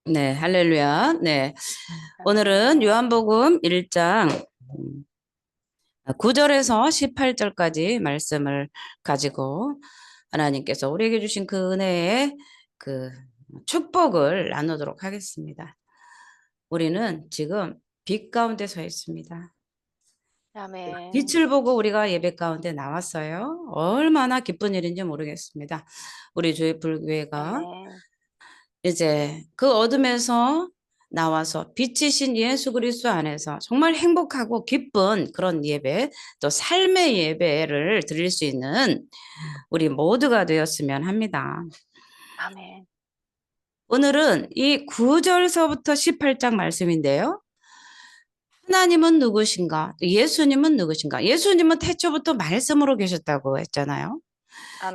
네, 할렐루야. 네. 오늘은 아멘. 요한복음 1장 9절에서 18절까지 말씀을 가지고 하나님께서 우리에게 주신 그 은혜의 그 축복을 나누도록 하겠습니다. 우리는 지금 빛 가운데 서 있습니다. 아멘. 빛을 보고 우리가 예배 가운데 나왔어요. 얼마나 기쁜 일인지 모르겠습니다. 우리 주의 불교회가 아멘. 이제 그 어둠에서 나와서 빛이신 예수 그리스도 안에서 정말 행복하고 기쁜 그런 예배, 또 삶의 예배를 드릴 수 있는 우리 모두가 되었으면 합니다. 아멘. 오늘은 이 9절서부터 18장 말씀인데요. 하나님은 누구신가? 예수님은 누구신가? 예수님은 태초부터 말씀으로 계셨다고 했잖아요.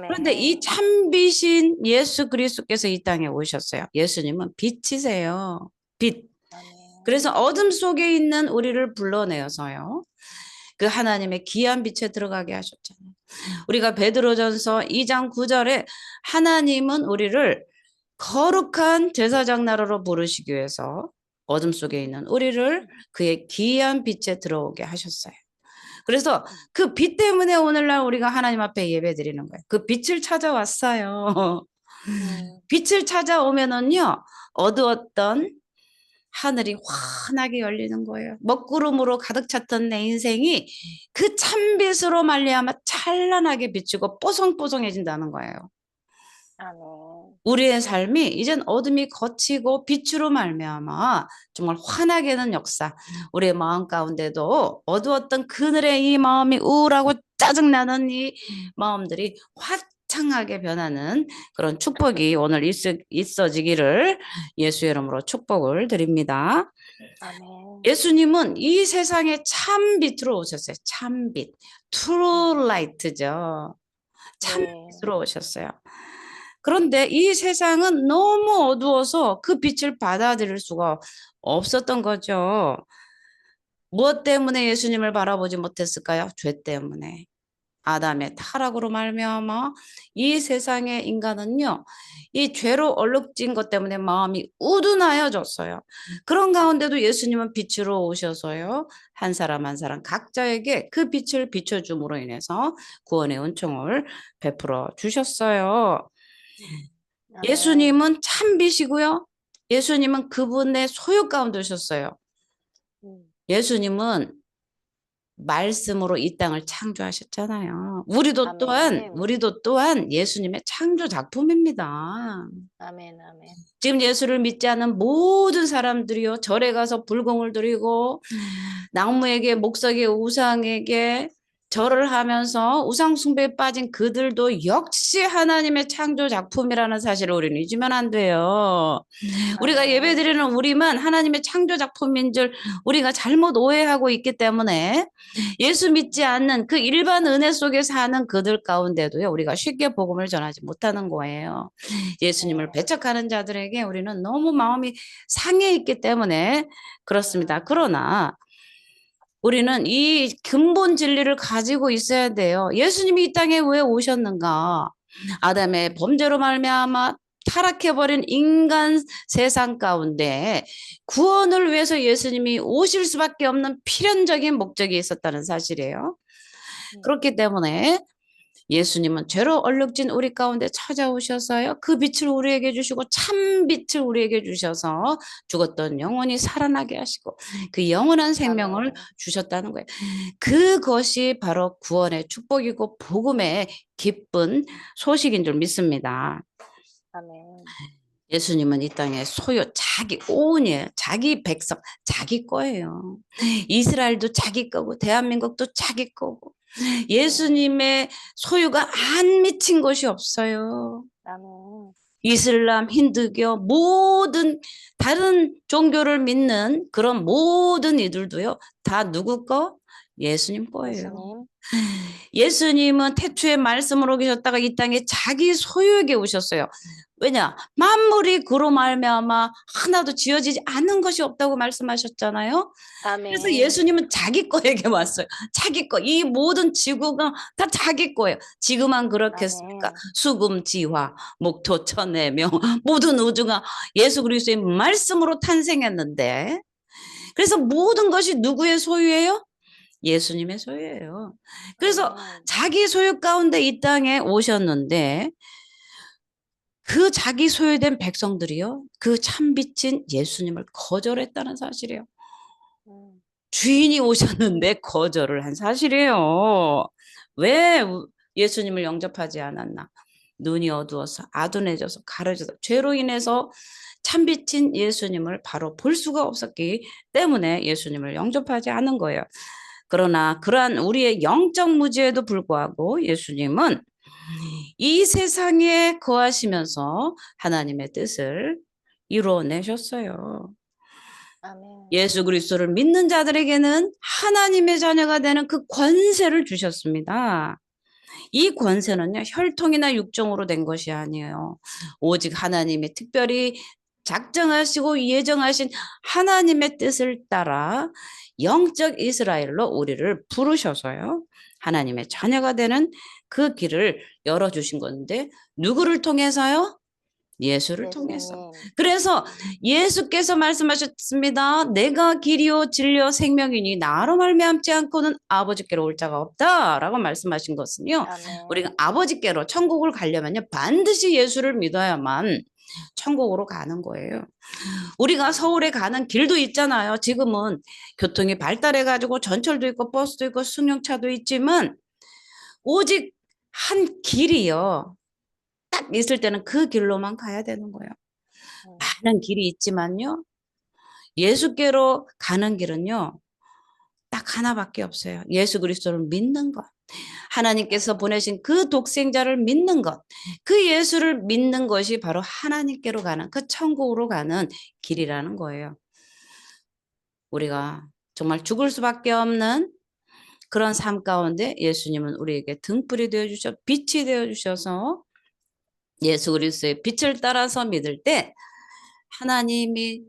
그런데 이 아멘. 참빛인 예수 그리스도께서 이 땅에 오셨어요. 예수님은 빛이세요. 빛. 그래서 아멘. 어둠 속에 있는 우리를 불러내어서요. 그 하나님의 귀한 빛에 들어가게 하셨잖아요. 우리가 베드로전서 2장 9절에 하나님은 우리를 거룩한 제사장 나라로 부르시기 위해서 어둠 속에 있는 우리를 그의 귀한 빛에 들어오게 하셨어요. 그래서 그 빛 때문에 오늘날 우리가 하나님 앞에 예배 드리는 거예요. 그 빛을 찾아왔어요. 음. 빛을 찾아오면은요, 어두웠던 하늘이 환하게 열리는 거예요. 먹구름으로 가득 찼던 내 인생이 그 참빛으로 말미암아 찬란하게 비치고 뽀송뽀송해진다는 거예요. 아멘. 우리의 삶이 이젠 어둠이 걷히고 빛으로 말미암아 정말 환하게는 역사. 우리의 마음 가운데도 어두웠던 그늘의 이 마음이 우울하고 짜증나는 이 마음들이 화창하게 변하는 그런 축복이 오늘 있어지기를 예수의 이름으로 축복을 드립니다. 아멘. 예수님은 이 세상에 참빛으로 오셨어요. 참빛. 트루 라이트죠. 네. 참빛으로 오셨어요. 그런데 이 세상은 너무 어두워서 그 빛을 받아들일 수가 없었던 거죠. 무엇 때문에 예수님을 바라보지 못했을까요? 죄 때문에. 아담의 타락으로 말미암아 이 세상의 인간은요, 이 죄로 얼룩진 것 때문에 마음이 우둔하여졌어요. 그런 가운데도 예수님은 빛으로 오셔서요, 한 사람 한 사람 각자에게 그 빛을 비춰줌으로 인해서 구원의 은총을 베풀어 주셨어요. 아멘. 예수님은 참빛이고요. 예수님은 그분의 소유 가운데 오셨어요. 음. 예수님은 말씀으로 이 땅을 창조하셨잖아요. 아멘. 우리도 또한 예수님의 창조 작품입니다. 아멘. 아멘. 지금 예수를 믿지 않는 모든 사람들이요, 절에 가서 불공을 드리고 나무에게, 목석에, 우상에게 절을 하면서 우상 숭배에 빠진 그들도 역시 하나님의 창조 작품이라는 사실을 우리는 잊으면 안 돼요. 우리가 아멘. 예배드리는 우리만 하나님의 창조 작품인 줄 우리가 잘못 오해하고 있기 때문에 예수 믿지 않는 그 일반 은혜 속에 사는 그들 가운데도요, 우리가 쉽게 복음을 전하지 못하는 거예요. 예수님을 네. 배척하는 자들에게 우리는 너무 마음이 상해 있기 때문에 그렇습니다. 그러나 우리는 이 근본 진리를 가지고 있어야 돼요. 예수님이 이 땅에 왜 오셨는가? 아담의 범죄로 말미암아 타락해버린 인간 세상 가운데 구원을 위해서 예수님이 오실 수밖에 없는 필연적인 목적이 있었다는 사실이에요. 그렇기 때문에 예수님은 죄로 얼룩진 우리 가운데 찾아오셔서요. 그 빛을 우리에게 주시고 참 빛을 우리에게 주셔서 죽었던 영혼이 살아나게 하시고 그 영원한 생명을 아멘. 주셨다는 거예요. 그것이 바로 구원의 축복이고 복음의 기쁜 소식인 줄 믿습니다. 아멘. 예수님은 이 땅의 소유, 자기 오은이에요. 자기 백성, 자기 거예요. 이스라엘도 자기 거고, 대한민국도 자기 거고, 네. 예수님의 소유가 안 미친 것이 없어요. 아멘. 이슬람, 힌두교, 모든 다른 종교를 믿는 그런 모든 이들도요, 다 누구 거? 예수님 거예요. 예수님. 예수님은 태초에 말씀으로 계셨다가 이 땅에 자기 소유에게 오셨어요. 왜냐? 만물이 그로 말미암아 하나도 지어지지 않은 것이 없다고 말씀하셨잖아요. 그래서 아멘. 예수님은 자기 거에게 왔어요. 자기 거. 이 모든 지구가 다 자기 거예요. 지구만 그렇겠습니까? 아멘. 수금, 지화, 목토, 천해명 모든 우주가 예수 그리스도의 말씀으로 탄생했는데, 그래서 모든 것이 누구의 소유예요? 예수님의 소유예요. 그래서 아멘. 자기 소유 가운데 이 땅에 오셨는데, 그 자기 소유된 백성들이요, 그 참빛인 예수님을 거절했다는 사실이에요. 음. 주인이 오셨는데 거절을 한 사실이에요. 왜 예수님을 영접하지 않았나? 눈이 어두워서, 아둔해져서, 가려져서, 죄로 인해서 참빛인 예수님을 바로 볼 수가 없었기 때문에 예수님을 영접하지 않은 거예요. 그러나 그러한 우리의 영적 무지에도 불구하고 예수님은 이 세상에 거하시면서 하나님의 뜻을 이루어내셨어요. 아멘. 예수 그리스도를 믿는 자들에게는 하나님의 자녀가 되는 그 권세를 주셨습니다. 이 권세는요, 혈통이나 육정으로 된 것이 아니에요. 오직 하나님이 특별히 작정하시고 예정하신 하나님의 뜻을 따라 영적 이스라엘로 우리를 부르셔서요, 하나님의 자녀가 되는 그 길을 열어주신 건데, 누구를 통해서요? 예수를 통해서. 예수님. 그래서 예수께서 말씀하셨습니다. 내가 길이요 진리요 생명이니 나로 말미암지 않고는 아버지께로 올 자가 없다라고 말씀하신 것은요, 아멘. 우리가 아버지께로 천국을 가려면요 반드시 예수를 믿어야만 천국으로 가는 거예요. 우리가 서울에 가는 길도 있잖아요. 지금은 교통이 발달해 가지고 전철도 있고 버스도 있고 승용차도 있지만, 오직 한 길이요, 딱 있을 때는 그 길로만 가야 되는 거예요. 많은 길이 있지만요, 예수께로 가는 길은요, 딱 하나밖에 없어요. 예수 그리스도를 믿는 것. 하나님께서 보내신 그 독생자를 믿는 것. 그 예수를 믿는 것이 바로 하나님께로 가는, 그 천국으로 가는 길이라는 거예요. 우리가 정말 죽을 수밖에 없는 그런 삶 가운데 예수님은 우리에게 등불이 되어주셔, 빛이 되어주셔서 예수 그리스도의 빛을 따라서 믿을 때 하나님이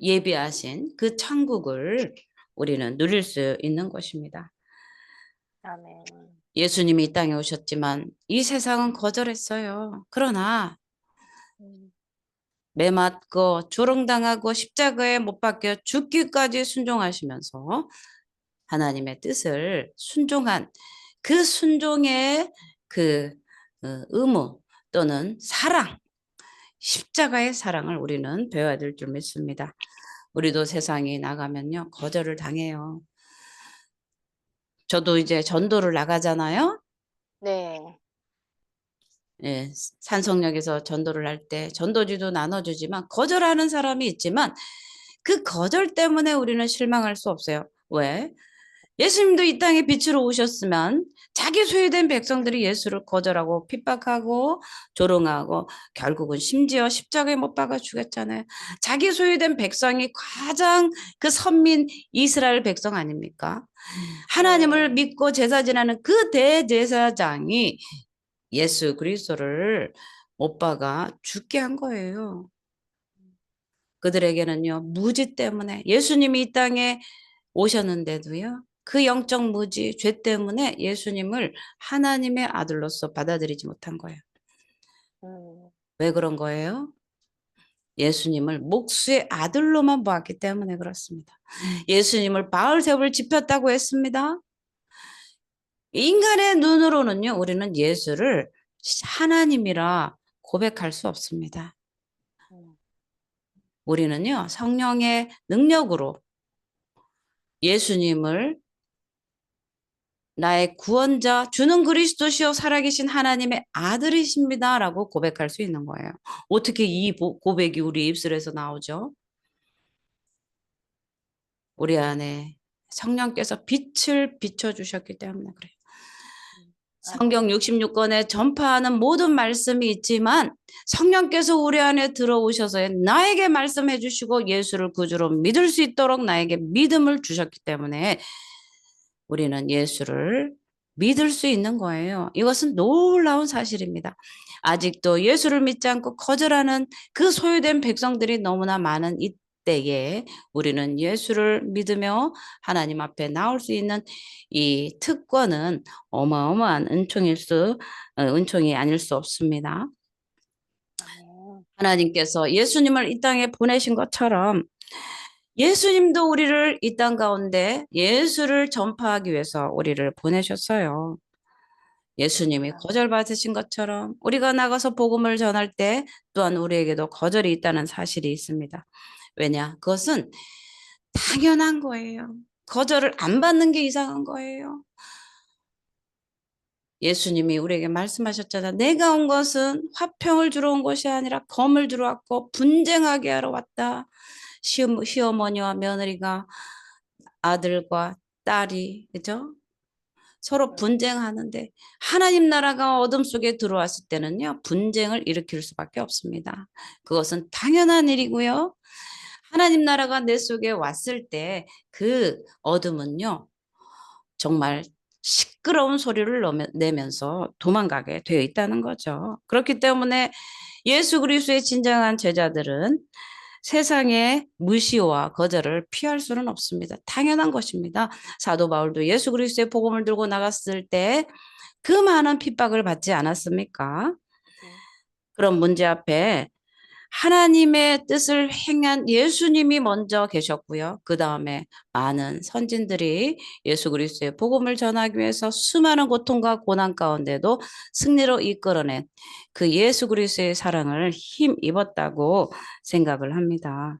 예비하신 그 천국을 우리는 누릴 수 있는 것입니다. 아멘. 예수님이 이 땅에 오셨지만 이 세상은 거절했어요. 그러나 매 맞고 조롱당하고 십자가에 못 박혀 죽기까지 순종하시면서 하나님의 뜻을 순종한 그 순종의 그 의무 또는 사랑, 십자가의 사랑을 우리는 배워야 될 줄 믿습니다. 우리도 세상에 나가면요, 거절을 당해요. 저도 이제 전도를 나가잖아요. 네. 예, 산성역에서 전도를 할 때 전도지도 나눠주지만 거절하는 사람이 있지만 그 거절 때문에 우리는 실망할 수 없어요. 왜? 예수님도 이 땅에 빛으로 오셨으면 자기 소유된 백성들이 예수를 거절하고 핍박하고 조롱하고 결국은 심지어 십자가에 못 박아 죽였잖아요. 자기 소유된 백성이 가장 그 선민 이스라엘 백성 아닙니까? 하나님을 네. 믿고 제사 지내는 그 대제사장이 예수 그리스도를 못 박아 죽게 한 거예요. 그들에게는요, 무지 때문에 예수님이 이 땅에 오셨는데도요, 그 영적 무지, 죄 때문에 예수님을 하나님의 아들로서 받아들이지 못한 거예요. 왜 그런 거예요? 예수님을 목수의 아들로만 보았기 때문에 그렇습니다. 예수님을 바알세불 지폈다고 했습니다. 인간의 눈으로는요, 우리는 예수를 하나님이라 고백할 수 없습니다. 우리는요, 성령의 능력으로 예수님을 나의 구원자, 주는 그리스도시요 살아계신 하나님의 아들이십니다라고 고백할 수 있는 거예요. 어떻게 이 고백이 우리 입술에서 나오죠? 우리 안에 성령께서 빛을 비춰주셨기 때문에 그래요. 성경 66권에 전파하는 모든 말씀이 있지만 성령께서 우리 안에 들어오셔서 나에게 말씀해 주시고 예수를 구주로 믿을 수 있도록 나에게 믿음을 주셨기 때문에 우리는 예수를 믿을 수 있는 거예요. 이것은 놀라운 사실입니다. 아직도 예수를 믿지 않고 거절하는 그 소유된 백성들이 너무나 많은 이때에 우리는 예수를 믿으며 하나님 앞에 나올 수 있는 이 특권은 어마어마한 은총이 아닐 수 없습니다. 아멘. 하나님께서 예수님을 이 땅에 보내신 것처럼 예수님도 우리를 이 땅 가운데 예수를 전파하기 위해서 우리를 보내셨어요. 예수님이 거절받으신 것처럼 우리가 나가서 복음을 전할 때 또한 우리에게도 거절이 있다는 사실이 있습니다. 왜냐? 그것은 당연한 거예요. 거절을 안 받는 게 이상한 거예요. 예수님이 우리에게 말씀하셨잖아. 내가 온 것은 화평을 주러 온 것이 아니라 검을 주러 왔고 분쟁하게 하러 왔다. 시어머니와 며느리가 아들과 딸이 그죠? 서로 분쟁하는데 하나님 나라가 어둠 속에 들어왔을 때는요. 분쟁을 일으킬 수밖에 없습니다. 그것은 당연한 일이고요. 하나님 나라가 내 속에 왔을 때 그 어둠은요. 정말 시끄러운 소리를 내면서 도망가게 되어 있다는 거죠. 그렇기 때문에 예수 그리스도의 진정한 제자들은 세상의 무시와 거절을 피할 수는 없습니다. 당연한 것입니다. 사도 바울도 예수 그리스도의 복음을 들고 나갔을 때 그 많은 핍박을 받지 않았습니까? 그런 문제 앞에 하나님의 뜻을 행한 예수님이 먼저 계셨고요. 그 다음에 많은 선진들이 예수 그리스도의 복음을 전하기 위해서 수많은 고통과 고난 가운데도 승리로 이끌어낸 그 예수 그리스도의 사랑을 힘입었다고 생각을 합니다.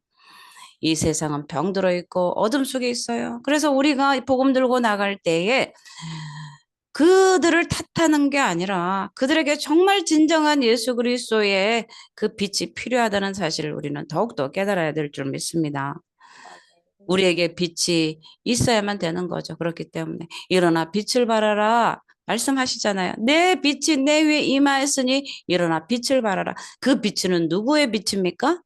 이 세상은 병들어 있고 어둠 속에 있어요. 그래서 우리가 복음 들고 나갈 때에 그들을 탓하는 게 아니라 그들에게 정말 진정한 예수 그리스도의 그 빛이 필요하다는 사실을 우리는 더욱더 깨달아야 될 줄 믿습니다. 우리에게 빛이 있어야만 되는 거죠. 그렇기 때문에 일어나 빛을 발하라 말씀하시잖아요. 내 빛이 내 위에 임하였으니 일어나 빛을 발하라. 그 빛은 누구의 빛입니까?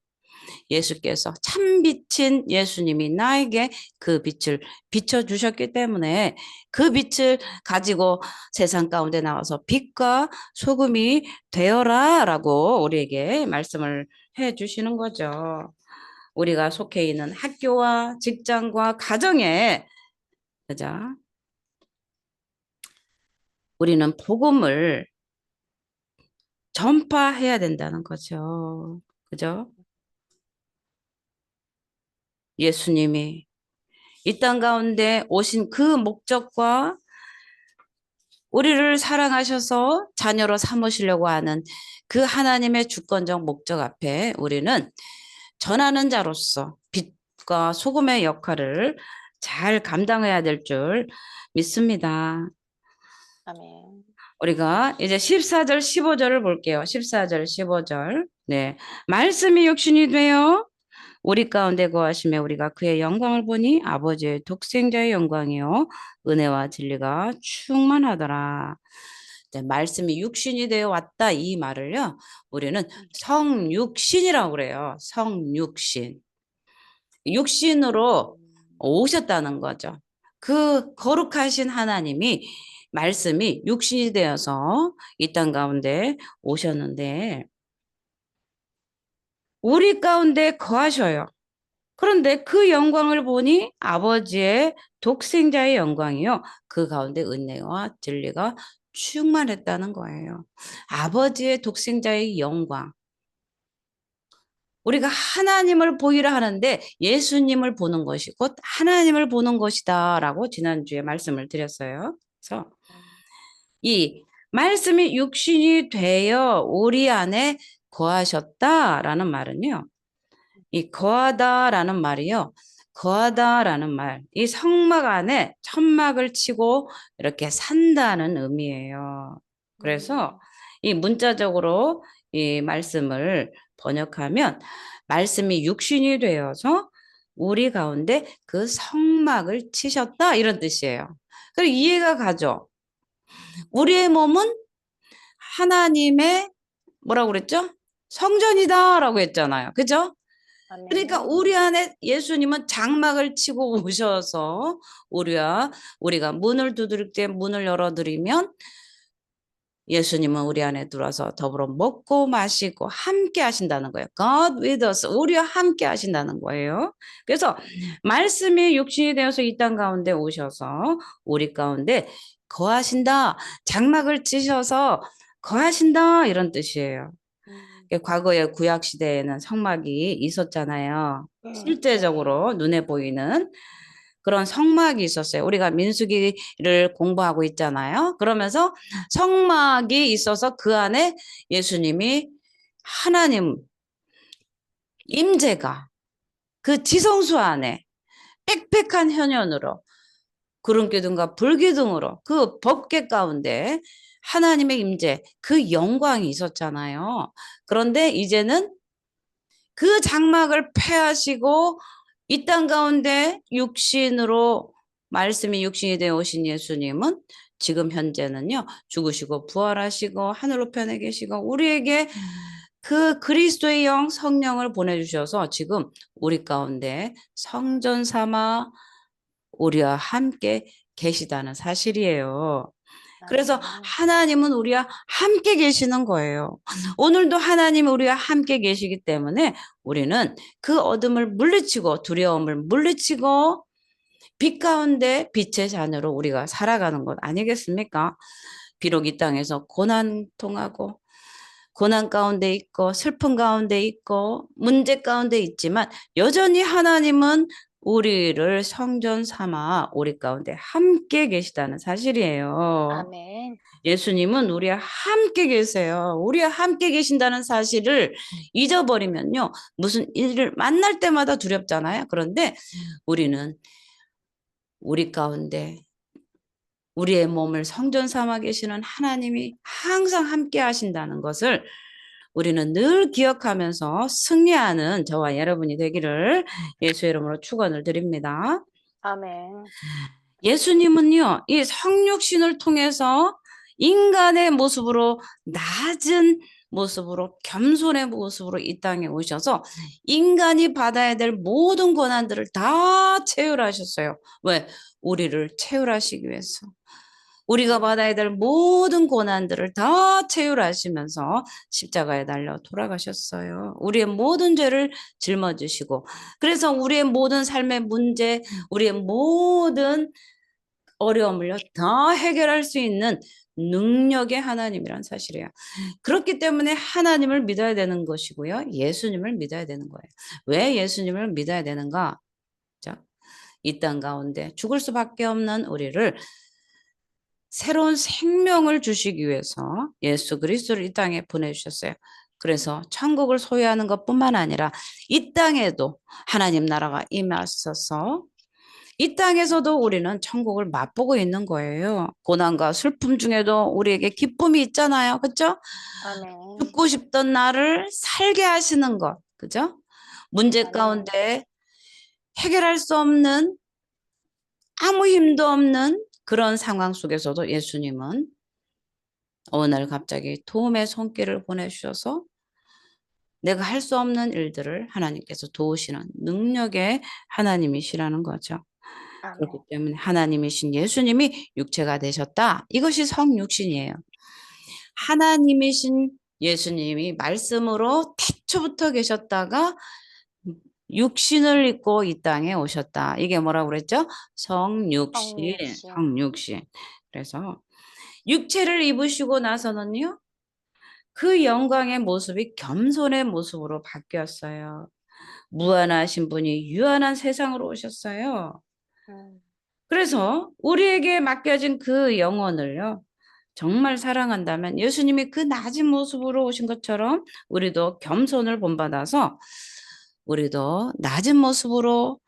예수께서 참 빛인 예수님이 나에게 그 빛을 비춰주셨기 때문에 그 빛을 가지고 세상 가운데 나와서 빛과 소금이 되어라 라고 우리에게 말씀을 해 주시는 거죠. 우리가 속해 있는 학교와 직장과 가정에 그죠? 우리는 복음을 전파해야 된다는 거죠. 그죠? 예수님이 이 땅 가운데 오신 그 목적과 우리를 사랑하셔서 자녀로 삼으시려고 하는 그 하나님의 주권적 목적 앞에 우리는 전하는 자로서 빛과 소금의 역할을 잘 감당해야 될 줄 믿습니다. 아멘. 우리가 이제 14절, 15절을 볼게요. 14절, 15절. 네. 말씀이 육신이 되어 우리 가운데 거하시며 우리가 그의 영광을 보니 아버지의 독생자의 영광이요 은혜와 진리가 충만하더라. 네, 말씀이 육신이 되어 왔다 이 말을요 우리는 성육신이라고 그래요. 성육신. 육신으로 오셨다는 거죠. 그 거룩하신 하나님이 말씀이 육신이 되어서 이 땅 가운데 오셨는데 우리 가운데 거하셔요. 그런데 그 영광을 보니 아버지의 독생자의 영광이요. 그 가운데 은혜와 진리가 충만했다는 거예요. 아버지의 독생자의 영광. 우리가 하나님을 보이라 하는데 예수님을 보는 것이 곧 하나님을 보는 것이다라고 지난주에 말씀을 드렸어요. 그래서 이 말씀이 육신이 되어 우리 안에 거하셨다라는 말은요. 이 거하다라는 말이요. 거하다라는 말, 이 성막 안에 천막을 치고 이렇게 산다는 의미예요. 그래서 이 문자적으로 이 말씀을 번역하면 말씀이 육신이 되어서 우리 가운데 그 성막을 치셨다 이런 뜻이에요. 그리고 이해가 가죠. 우리의 몸은 하나님의 뭐라고 그랬죠? 성전이다라고 했잖아요. 그죠? 그러니까 아멘. 우리 안에 예수님은 장막을 치고 오셔서 우리가 문을 두드릴 때 문을 열어드리면 예수님은 우리 안에 들어와서 더불어 먹고 마시고 함께 하신다는 거예요. God with us. 우리와 함께 하신다는 거예요. 그래서 말씀이 육신이 되어서 이 땅 가운데 오셔서 우리 가운데 거하신다. 장막을 치셔서 거하신다. 이런 뜻이에요. 과거에 구약 시대에는 성막이 있었잖아요. 네. 실제적으로 눈에 보이는 그런 성막이 있었어요. 우리가 민수기를 공부하고 있잖아요. 그러면서 성막이 있어서 그 안에 예수님이 하나님 임재가 그 지성소 안에 빽빽한 현현으로 구름기둥과 불기둥으로 그 법궤 가운데 하나님의 임재 그 영광이 있었잖아요. 그런데 이제는 그 장막을 폐하시고 이 땅 가운데 육신으로 말씀이 육신이 되어 오신 예수님은 지금 현재는요 죽으시고 부활하시고 하늘로 편에 계시고 우리에게 그 그리스도의 영 성령을 보내주셔서 지금 우리 가운데 성전 삼아 우리와 함께 계시다는 사실이에요. 그래서 아멘. 하나님은 우리와 함께 계시는 거예요. 오늘도 하나님이 우리와 함께 계시기 때문에 우리는 그 어둠을 물리치고 두려움을 물리치고 빛 가운데 빛의 자녀로 우리가 살아가는 것 아니겠습니까? 비록 이 땅에서 고난 통하고 고난 가운데 있고 슬픔 가운데 있고 문제 가운데 있지만 여전히 하나님은 우리를 성전 삼아 우리 가운데 함께 계시다는 사실이에요. 아멘. 예수님은 우리와 함께 계세요. 우리와 함께 계신다는 사실을 잊어버리면요. 무슨 일을 만날 때마다 두렵잖아요. 그런데 우리는 우리 가운데 우리의 몸을 성전 삼아 계시는 하나님이 항상 함께 하신다는 것을 우리는 늘 기억하면서 승리하는 저와 여러분이 되기를 예수의 이름으로 축원을 드립니다. 아멘. 예수님은요, 이 성육신을 통해서 인간의 모습으로 낮은 모습으로 겸손의 모습으로 이 땅에 오셔서 인간이 받아야 될 모든 고난들을 다 체휼하셨어요. 왜? 우리를 체휼하시기 위해서. 우리가 받아야 될 모든 고난들을 다 체휼하시면서 십자가에 달려 돌아가셨어요. 우리의 모든 죄를 짊어지시고 그래서 우리의 모든 삶의 문제, 우리의 모든 어려움을요 다 해결할 수 있는 능력의 하나님이란 사실이에요. 그렇기 때문에 하나님을 믿어야 되는 것이고요. 예수님을 믿어야 되는 거예요. 왜 예수님을 믿어야 되는가? 자, 이 땅 가운데 죽을 수밖에 없는 우리를 새로운 생명을 주시기 위해서 예수 그리스도를 이 땅에 보내주셨어요. 그래서 천국을 소유하는 것뿐만 아니라 이 땅에도 하나님 나라가 임하셔서 이 땅에서도 우리는 천국을 맛보고 있는 거예요. 고난과 슬픔 중에도 우리에게 기쁨이 있잖아요. 그렇죠? 아멘. 죽고 싶던 나를 살게 하시는 것. 그죠? 문제 아멘. 가운데 해결할 수 없는 아무 힘도 없는 그런 상황 속에서도 예수님은 어느 날 갑자기 도움의 손길을 보내주셔서 내가 할 수 없는 일들을 하나님께서 도우시는 능력의 하나님이시라는 거죠. 그렇기 아멘. 때문에 하나님이신 예수님이 육체가 되셨다. 이것이 성육신이에요. 하나님이신 예수님이 말씀으로 태초부터 계셨다가 육신을 입고 이 땅에 오셨다. 이게 뭐라고 그랬죠? 성육신, 성육신. 성육신. 그래서 육체를 입으시고 나서는요. 그 영광의 모습이 겸손의 모습으로 바뀌었어요. 무한하신 분이 유한한 세상으로 오셨어요. 음. 그래서 우리에게 맡겨진 그 영혼을요. 정말 사랑한다면 예수님이 그 낮은 모습으로 오신 것처럼 우리도 겸손을 본받아서 우리도 낮은 모습으로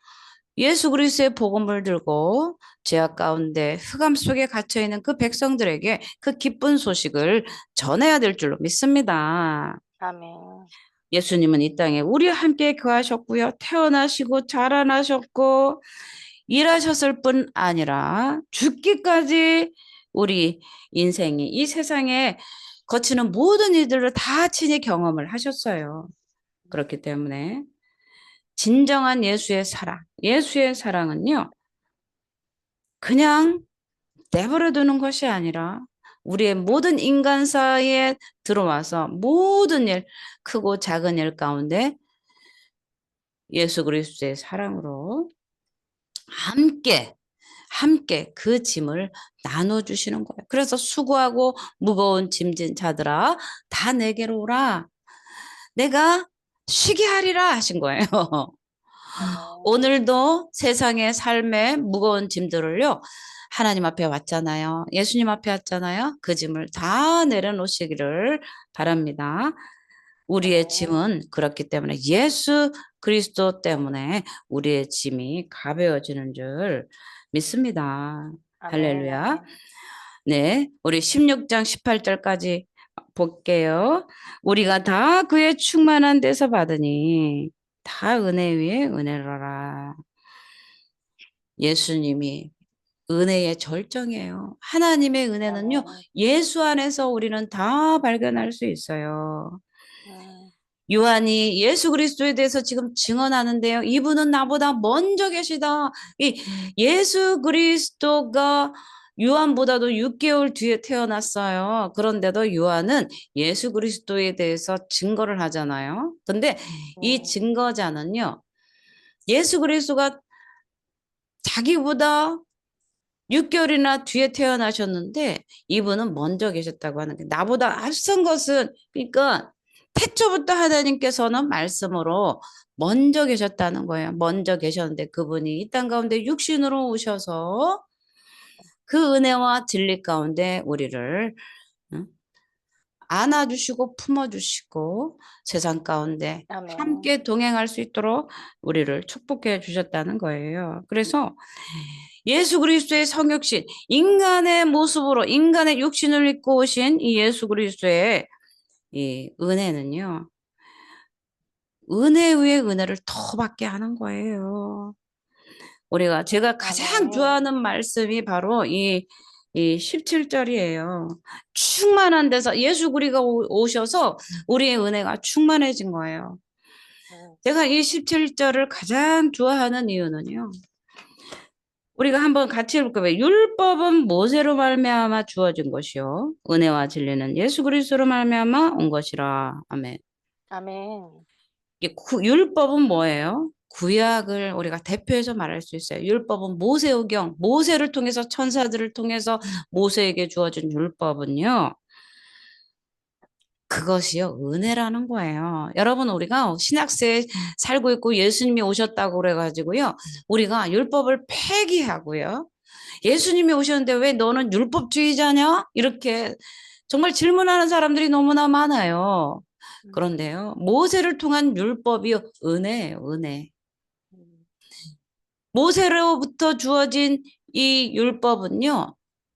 예수 그리스도의 복음을 들고 죄악 가운데 흑암 속에 갇혀 있는 그 백성들에게 그 기쁜 소식을 전해야 될 줄로 믿습니다. 아멘. 예수님은 이 땅에 우리와 함께 거하셨고요. 태어나시고 자라나셨고 일하셨을 뿐 아니라 죽기까지 우리 인생이 이 세상에 거치는 모든 일들을 다 친히 경험을 하셨어요. 그렇기 때문에 진정한 예수의 사랑. 예수의 사랑은요, 그냥 내버려 두는 것이 아니라 우리의 모든 인간사에 들어와서 모든 일, 크고 작은 일 가운데 예수 그리스도의 사랑으로 함께 그 짐을 나눠주시는 거예요. 그래서 수고하고 무거운 짐진 자들아 다 내게로 오라. 내가 쉬게 하리라 하신 거예요. 아멘. 오늘도 세상의 삶의 무거운 짐들을요. 하나님 앞에 왔잖아요. 예수님 앞에 왔잖아요. 그 짐을 다 내려놓으시기를 바랍니다. 우리의 아멘. 짐은 그렇기 때문에 예수 그리스도 때문에 우리의 짐이 가벼워지는 줄 믿습니다. 아멘. 할렐루야. 아멘. 네, 우리 16장 18절까지 볼게요. 우리가 다 그의 충만한 데서 받으니 다 은혜 위에 은혜로라. 예수님이 은혜의 절정이에요. 하나님의 은혜는요, 아멘. 예수 안에서 우리는 다 발견할 수 있어요. 음, 요한이 예수 그리스도에 대해서 지금 증언하는데요. 이분은 나보다 먼저 계시다. 이 예수 그리스도가 요한보다도 6개월 뒤에 태어났어요. 그런데도 요한은 예수 그리스도에 대해서 증거를 하잖아요. 근데 이 음, 증거자는요. 예수 그리스도가 자기보다 6개월이나 뒤에 태어나셨는데 이분은 먼저 계셨다고 하는 게 나보다 앞선 것은 그러니까 태초부터 하나님께서는 말씀으로 먼저 계셨다는 거예요. 먼저 계셨는데 그분이 이 땅 가운데 육신으로 오셔서 그 은혜와 진리 가운데 우리를 응? 안아주시고 품어주시고 세상 가운데 아멘. 함께 동행할 수 있도록 우리를 축복해 주셨다는 거예요. 그래서 예수 그리스도의 성육신, 인간의 모습으로 인간의 육신을 입고 오신 이 예수 그리스도의 이 은혜는요. 은혜 위에 은혜를 더 받게 하는 거예요. 제가 가장 아멘. 좋아하는 말씀이 바로 이 17절이에요. 충만한 데서 예수 그리스도가 오셔서 우리의 은혜가 충만해진 거예요. 음, 제가 이 17절을 가장 좋아하는 이유는요. 우리가 한번 같이 읽어볼까요? 율법은 모세로 말미암아 주어진 것이요 은혜와 진리는 예수 그리스도로 말미암아 온 것이라. 아멘. 아멘. 율법은 뭐예요? 구약을 우리가 대표해서 말할 수 있어요. 율법은 모세오경, 모세를 통해서 천사들을 통해서 모세에게 주어진 율법은요. 그것이요, 은혜라는 거예요. 여러분, 우리가 신약세에 살고 있고 예수님이 오셨다고 그래가지고요. 우리가 율법을 폐기하고요. 예수님이 오셨는데 왜 너는 율법주의자냐? 이렇게 정말 질문하는 사람들이 너무나 많아요. 음, 그런데요, 모세를 통한 율법이 은혜예요, 은혜. 음, 모세로부터 주어진 이 율법은요,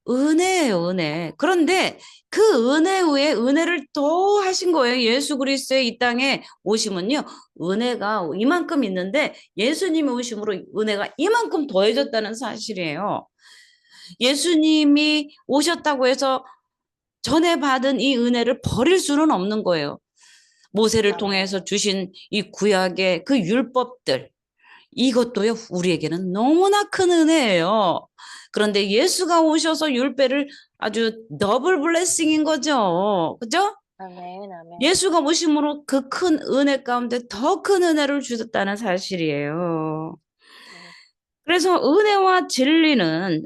은혜예요, 은혜. 그런데 그 은혜 위에 은혜를 더 하신 거예요. 예수 그리스도의 이 땅에 오심은요, 은혜가 이만큼 있는데 예수님이 오심으로 은혜가 이만큼 더해졌다는 사실이에요. 예수님이 오셨다고 해서 전에 받은 이 은혜를 버릴 수는 없는 거예요. 모세를 통해서 아멘. 주신 이 구약의 그 율법들, 이것도요, 우리에게는 너무나 큰 은혜예요. 그런데 예수가 오셔서 율배를 아주 더블 블레싱인 거죠. 그죠? 아멘. 아멘. 예수가 오심으로 그 큰 은혜 가운데 더 큰 은혜를 주셨다는 사실이에요. 음, 그래서 은혜와 진리는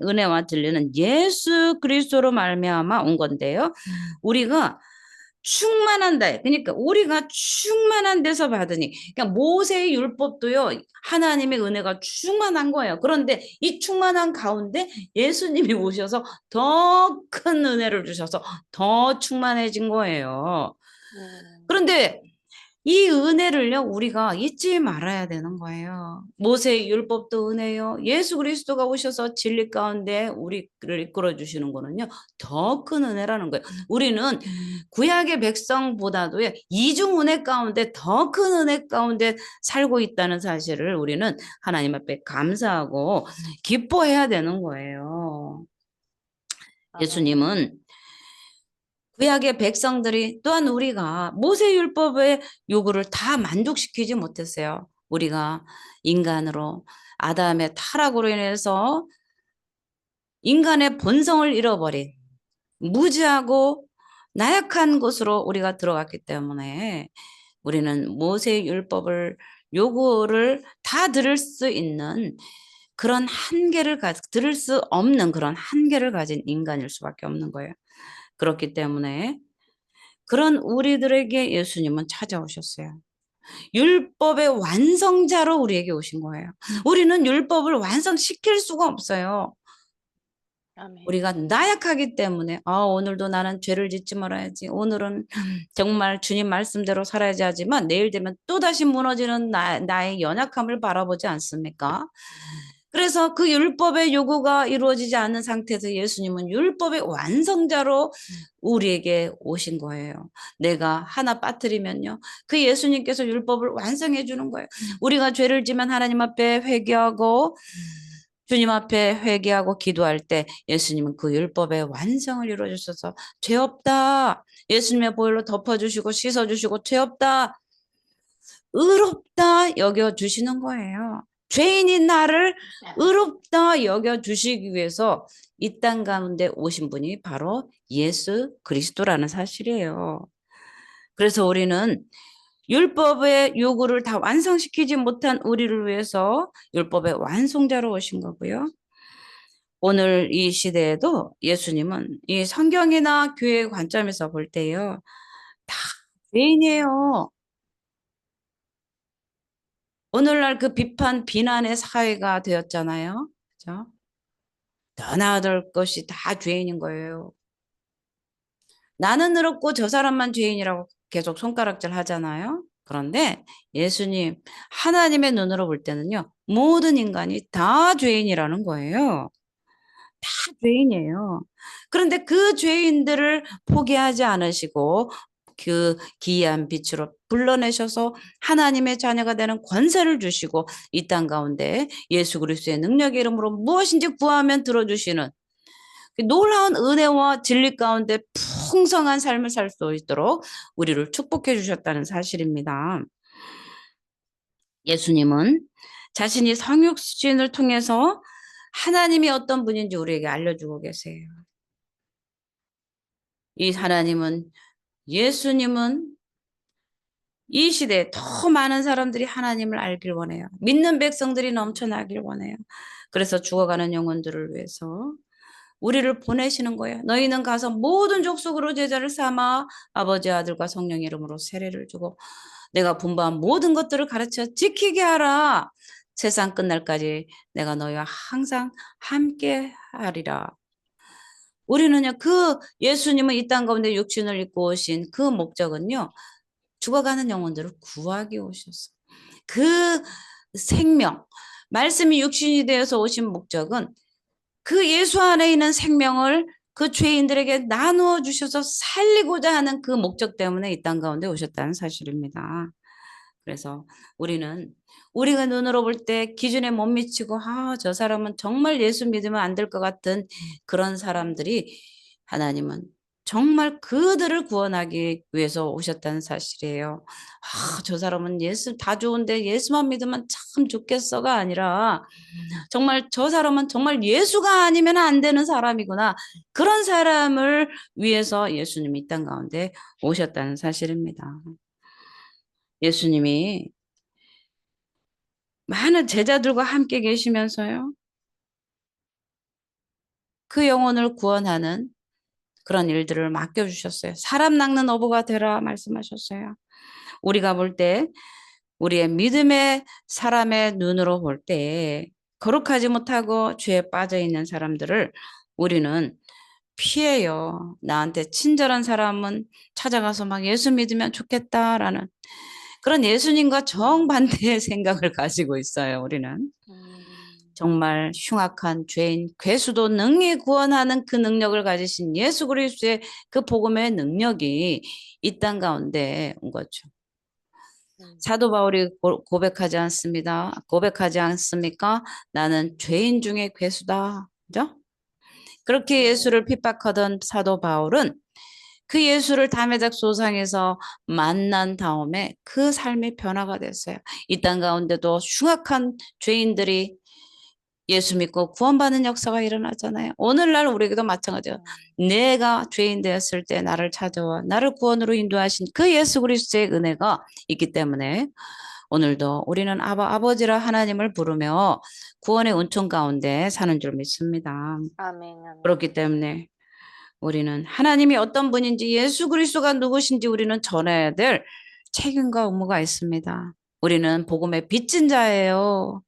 예수 그리스도로 말미암아 온 건데요. 우리가 충만한다. 그러니까 우리가 충만한 데서 받으니. 그러니까 모세의 율법도요. 하나님의 은혜가 충만한 거예요. 그런데 이 충만한 가운데 예수님이 오셔서 더 큰 은혜를 주셔서 더 충만해진 거예요. 음, 그런데 이 은혜를요, 우리가 잊지 말아야 되는 거예요. 모세의 율법도 은혜요. 예수 그리스도가 오셔서 진리 가운데 우리를 이끌어 주시는 거는요, 더 큰 은혜라는 거예요. 우리는 구약의 백성보다도 이중 은혜 가운데 더 큰 은혜 가운데 살고 있다는 사실을 우리는 하나님 앞에 감사하고 기뻐해야 되는 거예요. 아멘. 예수님은 구약의 백성들이 또한 우리가 모세 율법의 요구를 다 만족시키지 못했어요. 우리가 인간으로 아담의 타락으로 인해서 인간의 본성을 잃어버린 무지하고 나약한 곳으로 우리가 들어갔기 때문에 우리는 모세의 율법을 요구를 다 들을 수 있는 그런 한계를 들을 수 없는 그런 한계를 가진 인간일 수밖에 없는 거예요. 그렇기 때문에 그런 우리들에게 예수님은 찾아오셨어요. 율법의 완성자로 우리에게 오신 거예요. 우리는 율법을 완성시킬 수가 없어요. 아멘. 우리가 나약하기 때문에 오늘도 나는 죄를 짓지 말아야지. 오늘은 정말 주님 말씀대로 살아야지 하지만 내일 되면 또다시 무너지는 나의 연약함을 바라보지 않습니까? 그래서 그 율법의 요구가 이루어지지 않는 상태에서 예수님은 율법의 완성자로 우리에게 오신 거예요. 내가 하나 빠뜨리면요. 그 예수님께서 율법을 완성해 주는 거예요. 우리가 죄를 지면 하나님 앞에 회개하고 주님 앞에 회개하고 기도할 때 예수님은 그 율법의 완성을 이루어 주셔서 죄 없다. 예수님의 보혈로 덮어주시고 씻어주시고 죄 없다. 의롭다 여겨주시는 거예요. 죄인인 나를 의롭다 여겨주시기 위해서 이 땅 가운데 오신 분이 바로 예수 그리스도라는 사실이에요. 그래서 우리는 율법의 요구를 다 완성시키지 못한 우리를 위해서 율법의 완성자로 오신 거고요. 오늘 이 시대에도 예수님은 이 성경이나 교회의 관점에서 볼 때요. 다 죄인이에요. 오늘날 그 비판, 비난의 사회가 되었잖아요. 그죠? 떠나들 것이 다 죄인인 거예요. 나는 의롭고 저 사람만 죄인이라고 계속 손가락질 하잖아요. 그런데 예수님, 하나님의 눈으로 볼 때는요, 모든 인간이 다 죄인이라는 거예요. 다 죄인이에요. 그런데 그 죄인들을 포기하지 않으시고 그 기이한 빛으로 불러내셔서 하나님의 자녀가 되는 권세를 주시고 이 땅 가운데 예수 그리스도의 능력의 이름으로 무엇인지 구하면 들어주시는 그 놀라운 은혜와 진리 가운데 풍성한 삶을 살 수 있도록 우리를 축복해 주셨다는 사실입니다. 예수님은 자신이 성육신을 통해서 하나님이 어떤 분인지 우리에게 알려주고 계세요. 이 하나님은 예수님은 이 시대에 더 많은 사람들이 하나님을 알길 원해요. 믿는 백성들이 넘쳐나길 원해요. 그래서 죽어가는 영혼들을 위해서 우리를 보내시는 거예요. 너희는 가서 모든 족속으로 제자를 삼아 아버지 아들과 성령 이름으로 세례를 주고 내가 분부한 모든 것들을 가르쳐 지키게 하라. 세상 끝날까지 내가 너희와 항상 함께 하리라. 우리는요, 그 예수님은 이 땅 가운데 육신을 입고 오신 그 목적은요, 죽어가는 영혼들을 구하기 오셨어. 그 생명, 말씀이 육신이 되어서 오신 목적은 그 예수 안에 있는 생명을 그 죄인들에게 나누어 주셔서 살리고자 하는 그 목적 때문에 이 땅 가운데 오셨다는 사실입니다. 그래서 우리는 우리가 눈으로 볼 때 기준에 못 미치고 저 사람은 정말 예수 믿으면 안 될 것 같은 그런 사람들이 하나님은 정말 그들을 구원하기 위해서 오셨다는 사실이에요. 저 사람은 예수 다 좋은데 예수만 믿으면 참 좋겠어가 아니라 정말 저 사람은 정말 예수가 아니면 안 되는 사람이구나. 그런 사람을 위해서 예수님이 이 땅 가운데 오셨다는 사실입니다. 예수님이 많은 제자들과 함께 계시면서요. 그 영혼을 구원하는 그런 일들을 맡겨주셨어요. 사람 낚는 어부가 되라 말씀하셨어요. 우리가 볼 때 우리의 믿음의 사람의 눈으로 볼 때 거룩하지 못하고 죄에 빠져 있는 사람들을 우리는 피해요. 나한테 친절한 사람은 찾아가서 막 예수 믿으면 좋겠다라는 그런 예수님과 정반대의 생각을 가지고 있어요. 우리는. 정말 흉악한 죄인 괴수도 능히 구원하는 그 능력을 가지신 예수 그리스도의 그 복음의 능력이 이 땅 가운데 온 거죠. 사도 바울이 고백하지 않습니다. 고백하지 않습니까? 나는 죄인 중에 괴수다. 그죠? 그렇게 예수를 핍박하던 사도 바울은 그 예수를 담에색 소상에서 만난 다음에 그 삶이 변화가 됐어요. 이 땅 가운데도 흉악한 죄인들이 예수 믿고 구원받는 역사가 일어나잖아요. 오늘날 우리에게도 마찬가지예요. 내가 죄인 되었을 때 나를 찾아와 나를 구원으로 인도하신 그 예수 그리스도의 은혜가 있기 때문에 오늘도 우리는 아버지라 하나님을 부르며 구원의 은총 가운데 사는 줄 믿습니다. 아멘. 아멘. 그렇기 때문에 우리는 하나님이 어떤 분인지 예수 그리스도가 누구신지 우리는 전해야 될 책임과 의무가 있습니다. 우리는 복음의 빚진 자예요.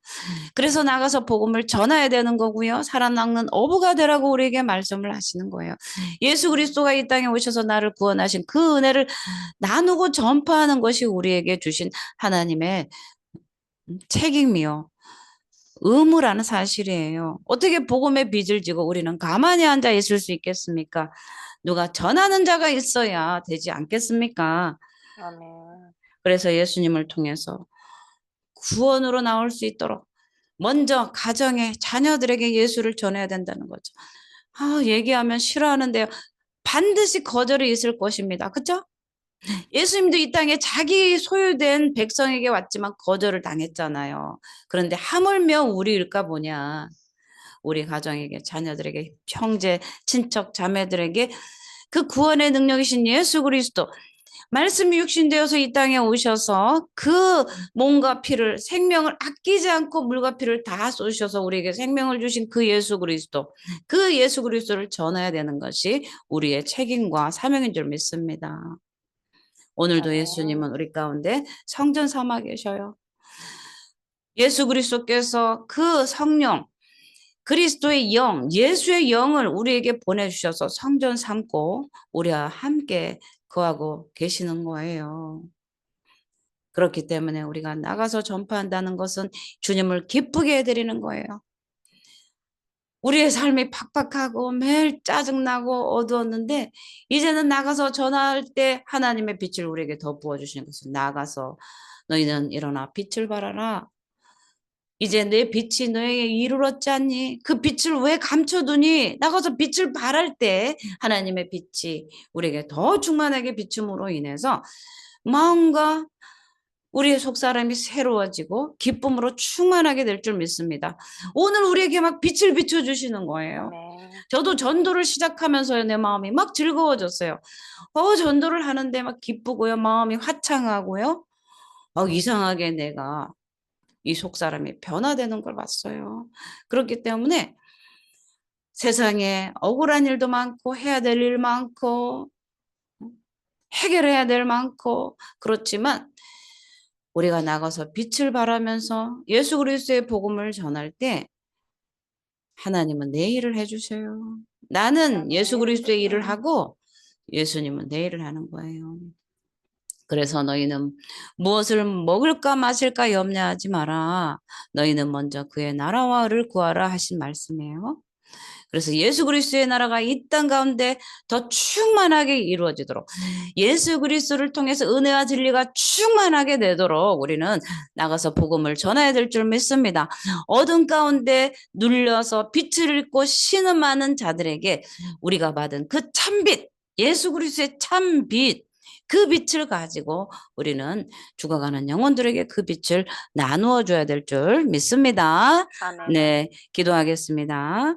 그래서 나가서 복음을 전해야 되는 거고요. 살아남는 어부가 되라고 우리에게 말씀을 하시는 거예요. 예수 그리스도가 이 땅에 오셔서 나를 구원하신 그 은혜를 나누고 전파하는 것이 우리에게 주신 하나님의 책임이요. 의무라는 사실이에요. 어떻게 복음의 빚을 지고 우리는 가만히 앉아 있을 수 있겠습니까? 누가 전하는 자가 있어야 되지 않겠습니까? 아멘. 그래서 예수님을 통해서 구원으로 나올 수 있도록 먼저 가정에 자녀들에게 예수를 전해야 된다는 거죠. 얘기하면 싫어하는데요. 반드시 거절이 있을 것입니다. 그렇죠? 예수님도 이 땅에 자기 소유된 백성에게 왔지만 거절을 당했잖아요. 그런데 하물며 우리일까 보냐. 우리 가정에게, 자녀들에게, 형제, 친척, 자매들에게 그 구원의 능력이신 예수 그리스도 말씀이 육신되어서 이 땅에 오셔서 그 몸과 피를 생명을 아끼지 않고 물과 피를 다 쏘셔서 우리에게 생명을 주신 그 예수 그리스도 그 예수 그리스도를 전해야 되는 것이 우리의 책임과 사명인 줄 믿습니다. 오늘도 아멘. 예수님은 우리 가운데 성전 삼아 계셔요. 예수 그리스도께서 그 성령 그리스도의 영, 예수의 영을 우리에게 보내주셔서 성전 삼고 우리와 함께 거하고 계시는 거예요. 그렇기 때문에 우리가 나가서 전파한다는 것은 주님을 기쁘게 해드리는 거예요. 우리의 삶이 팍팍하고 매일 짜증나고 어두웠는데 이제는 나가서 전할 때 하나님의 빛을 우리에게 더 부어주시는 것은 나가서 너희는 일어나 빛을 발하라. 이제 내 빛이 너에게 이르렀지 않니? 그 빛을 왜 감춰두니? 나가서 빛을 발할 때 하나님의 빛이 우리에게 더 충만하게 비춤으로 인해서 마음과 우리의 속사람이 새로워지고 기쁨으로 충만하게 될 줄 믿습니다. 오늘 우리에게 막 빛을 비춰주시는 거예요. 아멘. 저도 전도를 시작하면서요, 내 마음이 막 즐거워졌어요. 전도를 하는데 막 기쁘고요, 마음이 화창하고요. 이상하게 내가 이 속사람이 변화되는 걸 봤어요. 그렇기 때문에 세상에 억울한 일도 많고 해야 될 일 많고 해결해야 될 많고 그렇지만 우리가 나가서 빛을 발하면서 예수 그리스도의 복음을 전할 때 하나님은 내 일을 해주세요. 나는 예수 그리스도의 일을 하고 예수님은 내 일을 하는 거예요. 그래서 너희는 무엇을 먹을까 마실까 염려하지 마라. 너희는 먼저 그의 나라와 의를 구하라 하신 말씀이에요. 그래서 예수 그리스도의 나라가 이 땅 가운데 더 충만하게 이루어지도록 예수 그리스도를 통해서 은혜와 진리가 충만하게 되도록 우리는 나가서 복음을 전해야 될 줄 믿습니다. 어둠 가운데 눌려서 빛을 잃고 신음하는 자들에게 우리가 받은 그 참빛, 예수 그리스도의 참빛, 그 빛을 가지고 우리는 죽어가는 영혼들에게 그 빛을 나누어 줘야 될 줄 믿습니다. 아멘. 네, 기도하겠습니다.